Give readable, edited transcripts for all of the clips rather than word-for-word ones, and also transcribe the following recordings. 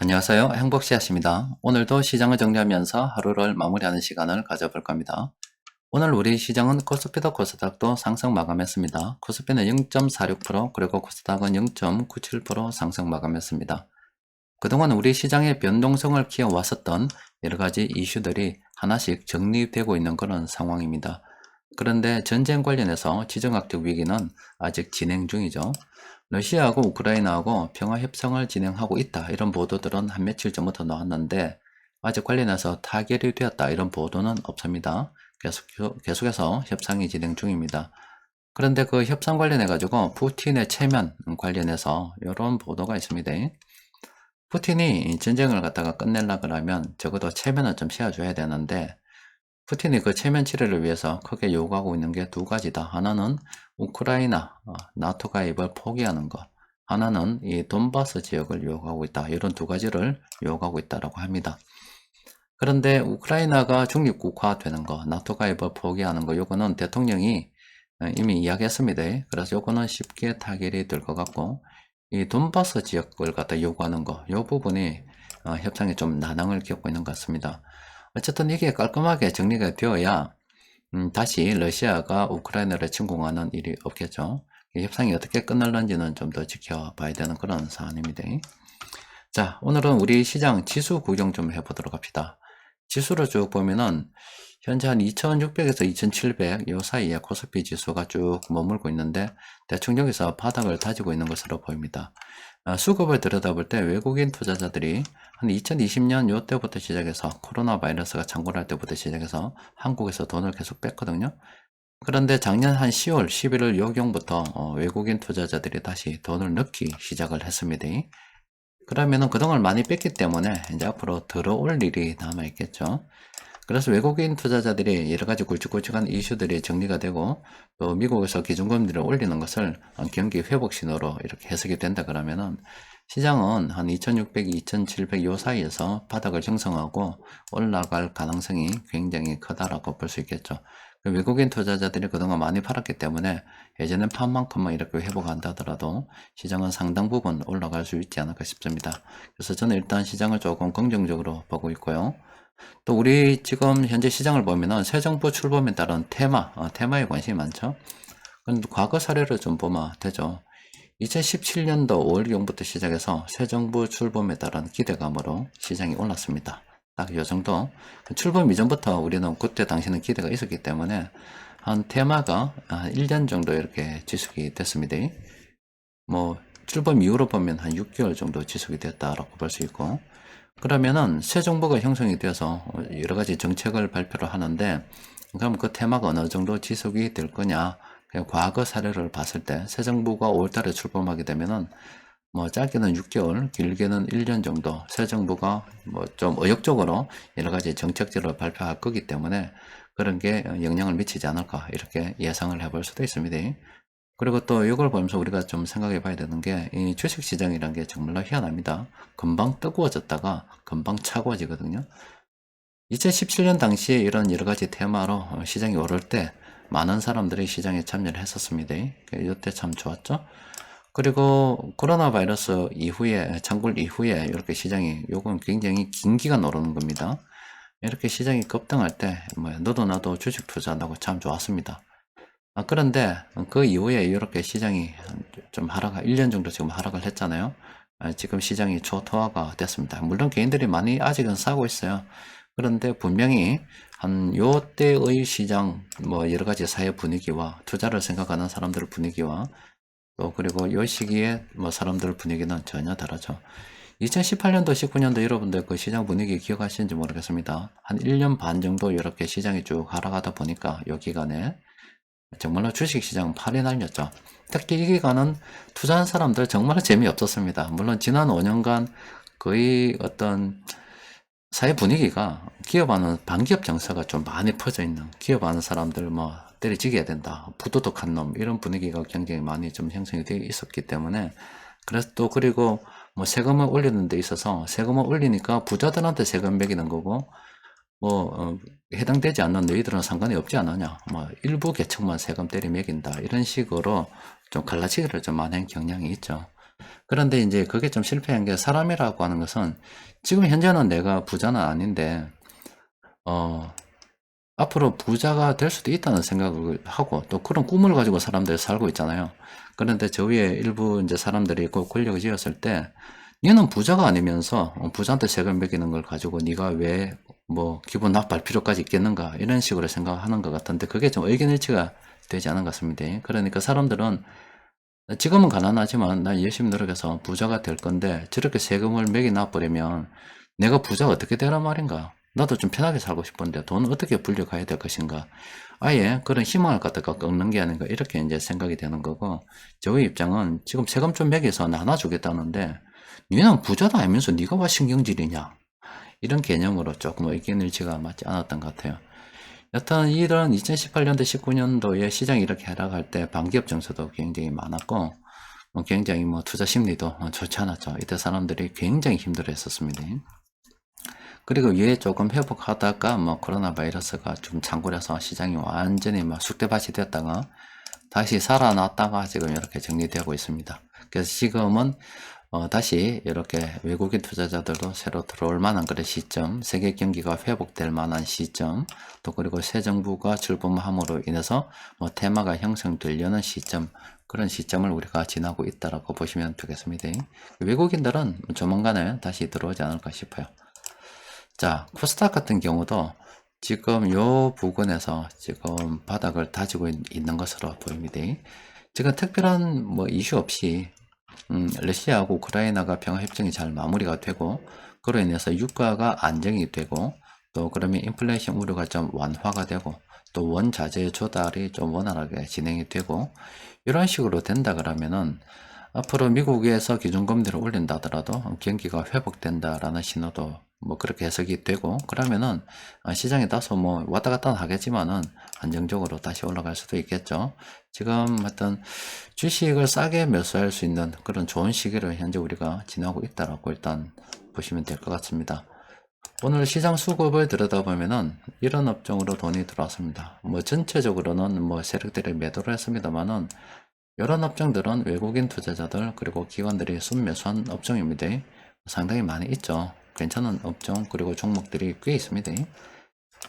안녕하세요. 행복씨앗입니다. 오늘도 시장을 정리하면서 하루를 마무리하는 시간을 가져볼 겁니다. 오늘 우리 시장은 코스피도 코스닥도 상승 마감했습니다. 코스피는 0.46% 그리고 코스닥은 0.97% 상승 마감했습니다. 그동안 우리 시장의 변동성을 키워왔었던 여러가지 이슈들이 하나씩 정리되고 있는 그런 상황입니다. 그런데 전쟁 관련해서 지정학적 위기는 아직 진행 중이죠. 러시아하고 우크라이나하고 평화협상을 진행하고 있다, 이런 보도들은 한 며칠 전부터 나왔는데 아직 관련해서 타결이 되었다, 이런 보도는 없습니다. 계속해서 협상이 진행 중입니다. 그런데 그 협상 관련해 가지고 푸틴의 체면 관련해서 이런 보도가 있습니다. 푸틴이 전쟁을 갖다가 끝내려고 하면 적어도 체면을 좀 씌워줘야 되는데, 푸틴이 그 체면 치레를 위해서 크게 요구하고 있는 게 두 가지다. 하나는 우크라이나 나토 가입을 포기하는 것, 하나는 이 돈바스 지역을 요구하고 있다. 이런 두 가지를 요구하고 있다라고 합니다. 그런데 우크라이나가 중립국화 되는 거, 나토 가입을 포기하는 거, 요거는 대통령이 이미 이야기했습니다. 그래서 요거는 쉽게 타결이 될 것 같고, 이 돈바스 지역을 갖다 요구하는 거, 요 부분이 협상에 좀 난항을 겪고 있는 것 같습니다. 어쨌든 이게 깔끔하게 정리가 되어야 다시 러시아가 우크라이나를 침공하는 일이 없겠죠. 이 협상이 어떻게 끝날는지는 좀 더 지켜봐야 되는 그런 사안입니다. 자, 오늘은 우리 시장 지수 구경 좀 해보도록 합시다. 지수를 쭉 보면은 현재 한 2600에서 2700 요 사이에 코스피 지수가 쭉 머물고 있는데 대충 여기서 바닥을 다지고 있는 것으로 보입니다. 수급을 들여다볼 때 외국인 투자자들이 한 2020년 요때부터 시작해서 코로나 바이러스가 창궐할 때부터 시작해서 한국에서 돈을 계속 뺐거든요. 그런데 작년 한 10월, 11월 요경부터 외국인 투자자들이 다시 돈을 넣기 시작을 했습니다. 그러면은 그동안 많이 뺐기 때문에 이제 앞으로 들어올 일이 남아있겠죠. 그래서 외국인 투자자들이 여러가지 굵직굵직한 이슈들이 정리가 되고 또 미국에서 기준금리를 올리는 것을 경기 회복 신호로 이렇게 해석이 된다 그러면은 시장은 한 2600, 2700 요 사이에서 바닥을 형성하고 올라갈 가능성이 굉장히 크다라고 볼 수 있겠죠. 외국인 투자자들이 그동안 많이 팔았기 때문에 예전엔 판 만큼만 이렇게 회복한다 하더라도 시장은 상당 부분 올라갈 수 있지 않을까 싶습니다. 그래서 저는 일단 시장을 조금 긍정적으로 보고 있고요. 또 우리 지금 현재 시장을 보면은 새 정부 출범에 따른 테마에 관심이 많죠. 그런데 과거 사례를 좀 보면 되죠. 2017년도 5월경부터 시작해서 새 정부 출범에 따른 기대감으로 시장이 올랐습니다. 딱 요 정도. 출범 이전부터 우리는 그때 당시는 기대가 있었기 때문에 한 테마가 한 1년 정도 이렇게 지속이 됐습니다. 뭐 출범 이후로 보면 한 6개월 정도 지속이 됐다라고 볼 수 있고, 그러면은 새 정부가 형성이 되어서 여러 가지 정책을 발표를 하는데 그럼 그 테마가 어느 정도 지속이 될 거냐, 그냥 과거 사례를 봤을 때 새 정부가 5월달에 출범하게 되면은 뭐 짧게는 6개월, 길게는 1년 정도 새 정부가 뭐 좀 의욕적으로 여러 가지 정책들을 발표할 거기 때문에 그런 게 영향을 미치지 않을까, 이렇게 예상을 해볼 수도 있습니다. 그리고 또 이걸 보면서 우리가 좀 생각해 봐야 되는 게, 이 주식시장이라는 게 정말로 희한합니다. 금방 뜨거워졌다가 금방 차가워지거든요. 2017년 당시에 이런 여러 가지 테마로 시장이 오를 때 많은 사람들이 시장에 참여를 했었습니다. 이때 참 좋았죠. 그리고 코로나 바이러스 이후에, 창궐 이후에 이렇게 시장이, 요건 굉장히 긴 기간 오르는 겁니다. 이렇게 시장이 급등할 때 너도 나도 주식 투자한다고 참 좋았습니다. 그런데 그 이후에 이렇게 시장이 좀 1년 정도 지금 하락을 했잖아요. 지금 시장이 초토화가 됐습니다. 물론 개인들이 많이 아직은 싸고 있어요. 그런데 분명히 한 요때의 시장, 뭐 여러 가지 사회 분위기와 투자를 생각하는 사람들 분위기와 또 그리고 요 시기에 뭐 사람들 분위기는 전혀 다르죠. 2018년도, 19년도 여러분들 그 시장 분위기 기억하시는지 모르겠습니다. 한 1년 반 정도 이렇게 시장이 쭉 하락하다 보니까 요 기간에 정말로 주식시장 팔이 날렸죠. 특히 이 기간은 투자한 사람들 정말 재미없었습니다. 물론 지난 5년간 거의 어떤 사회 분위기가 기업하는 반기업 정서가 좀 많이 퍼져 있는, 기업하는 사람들 뭐 때려치게 된다, 부도덕한 놈, 이런 분위기가 굉장히 많이 좀 형성이 되어 있었기 때문에, 그래서 또 그리고 뭐 세금을 올리는 데 있어서 세금을 올리니까 부자들한테 세금 매기는 거고 해당되지 않는 너희들은 상관이 없지 않느냐, 뭐 일부 계층만 세금 때려 매긴다, 이런 식으로 좀 갈라치기를 좀 많이 한 경향이 있죠. 그런데 이제 그게 좀 실패한 게 사람이라고 하는 것은 지금 현재는 내가 부자는 아닌데, 어, 앞으로 부자가 될 수도 있다는 생각을 하고 또 그런 꿈을 가지고 사람들이 살고 있잖아요. 그런데 저 위에 일부 이제 사람들이 그 권력을 쥐었을 때 얘는 부자가 아니면서 부자한테 세금 매기는 걸 가지고 네가 왜 뭐 기분 나빠할 필요까지 있겠는가 이런 식으로 생각하는 것 같은데 그게 좀 의견 일치가 되지 않은 것 같습니다. 그러니까 사람들은 지금은 가난하지만 난 열심히 노력해서 부자가 될 건데 저렇게 세금을 매겨놔 버리면 내가 부자가 어떻게 되란 말인가? 나도 좀 편하게 살고 싶은데 돈을 어떻게 불려가야 될 것인가? 아예 그런 희망을 갖다가 꺾는 게 아닌가 이렇게 이제 생각이 되는 거고 저의 입장은 지금 세금 좀 매겨서 나눠주겠다는데 니는 부자도 아니면서 네가 왜 신경질이냐? 이런 개념으로 조금 의견 일치가 맞지 않았던 것 같아요. 여튼 이런 2018년도 19년도에 시장이 이렇게 하락할 때 반기업 정서도 굉장히 많았고 굉장히 뭐 투자 심리도 좋지 않았죠. 이때 사람들이 굉장히 힘들어 했었습니다. 그리고 위에 조금 회복하다가 뭐 코로나 바이러스가 좀 창궐해서 시장이 완전히 막 쑥대밭이 됐다가 다시 살아났다가 지금 이렇게 정리되고 있습니다. 그래서 지금은 다시 이렇게 외국인 투자자들도 새로 들어올 만한 그런 시점, 세계 경기가 회복될 만한 시점, 또 그리고 새 정부가 출범함으로 인해서 뭐 테마가 형성되려는 시점, 그런 시점을 우리가 지나고 있다라고 보시면 되겠습니다. 외국인들은 조만간에 다시 들어오지 않을까 싶어요. 자, 코스닥 같은 경우도 지금 요 부근에서 지금 바닥을 다지고 있는 것으로 보입니다. 지금 특별한 뭐 이슈 없이 러시아하고 우크라이나가 평화협정이 잘 마무리가 되고 그로 인해서 유가가 안정이 되고 또 그러면 인플레이션 우려가 좀 완화가 되고 또 원자재 조달이 좀 원활하게 진행이 되고 이런 식으로 된다 그러면은 앞으로 미국에서 기준금리를 올린다 하더라도 경기가 회복된다라는 신호도 뭐 그렇게 해석이 되고 그러면은 시장이 다소 뭐 왔다 갔다 하겠지만은 안정적으로 다시 올라갈 수도 있겠죠. 지금 하여튼 주식을 싸게 매수할 수 있는 그런 좋은 시기를 현재 우리가 지나고 있다라고 일단 보시면 될 것 같습니다. 오늘 시장 수급을 들여다보면은 이런 업종으로 돈이 들어왔습니다. 뭐 전체적으로는 뭐 세력들이 매도를 했습니다만은 이런 업종들은 외국인 투자자들 그리고 기관들이 순매수한 업종입니다. 상당히 많이 있죠. 괜찮은 업종 그리고 종목들이 꽤 있습니다.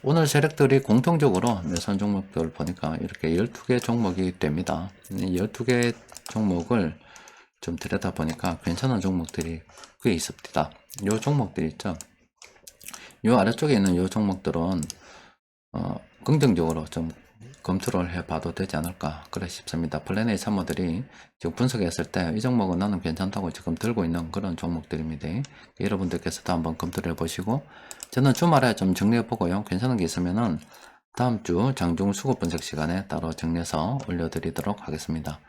오늘 세력들이 공통적으로 매수한 종목들을 보니까 이렇게 12개 종목이 됩니다. 12개 종목을 좀 들여다보니까 괜찮은 종목들이 꽤 있습니다. 요 종목들 있죠. 요 아래쪽에 있는 요 종목들은 긍정적으로 좀 검토를 해봐도 되지 않을까 그래 싶습니다. 플랜 A 참모들이 지금 분석했을 때 이 종목은 나는 괜찮다고 지금 들고 있는 그런 종목들입니다. 여러분들께서도 한번 검토를 해보시고 저는 주말에 좀 정리해보고요. 괜찮은 게 있으면은 다음 주 장중 수급 분석 시간에 따로 정리해서 올려드리도록 하겠습니다.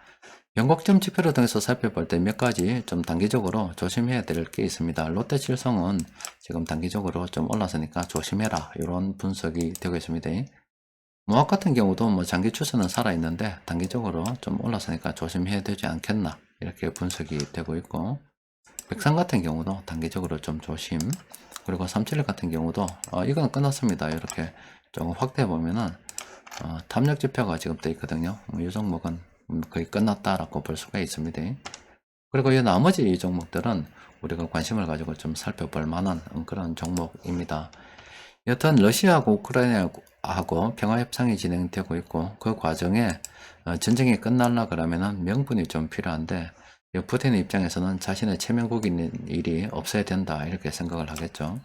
영국점 지표를 통해서 살펴볼 때 몇 가지 좀 단기적으로 조심해야 될 게 있습니다. 롯데칠성은 지금 단기적으로 좀 올라서니까 조심해라 이런 분석이 되고 있습니다. 모학 같은 경우도 뭐 장기 추세는 살아있는데 단기적으로 좀 올라서니까 조심해야 되지 않겠나 이렇게 분석이 되고 있고 백상 같은 경우도 단기적으로 좀 조심 그리고 371 같은 경우도 이건 끝났습니다. 이렇게 조금 확대해 보면은 탐력 지표가 지금 떠 있거든요. 이 종목은 거의 끝났다라고 볼 수가 있습니다. 그리고 이 나머지 이 종목들은 우리가 관심을 가지고 좀 살펴볼 만한 그런 종목입니다. 여튼 러시아하고 우크라이나하고 평화협상이 진행되고 있고 그 과정에 전쟁이 끝날라 그러면은 명분이 좀 필요한데 푸틴 입장에서는 자신의 체면국이 있는 일이 없어야 된다 이렇게 생각을 하겠죠.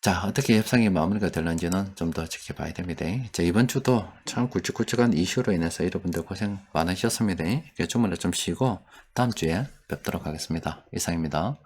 자, 어떻게 협상이 마무리가 될는지는 좀 더 지켜봐야 됩니다. 자, 이번 주도 참 굵직굵직한 이슈로 인해서 여러분들 고생 많으셨습니다. 주말에 좀 쉬고 다음 주에 뵙도록 하겠습니다. 이상입니다.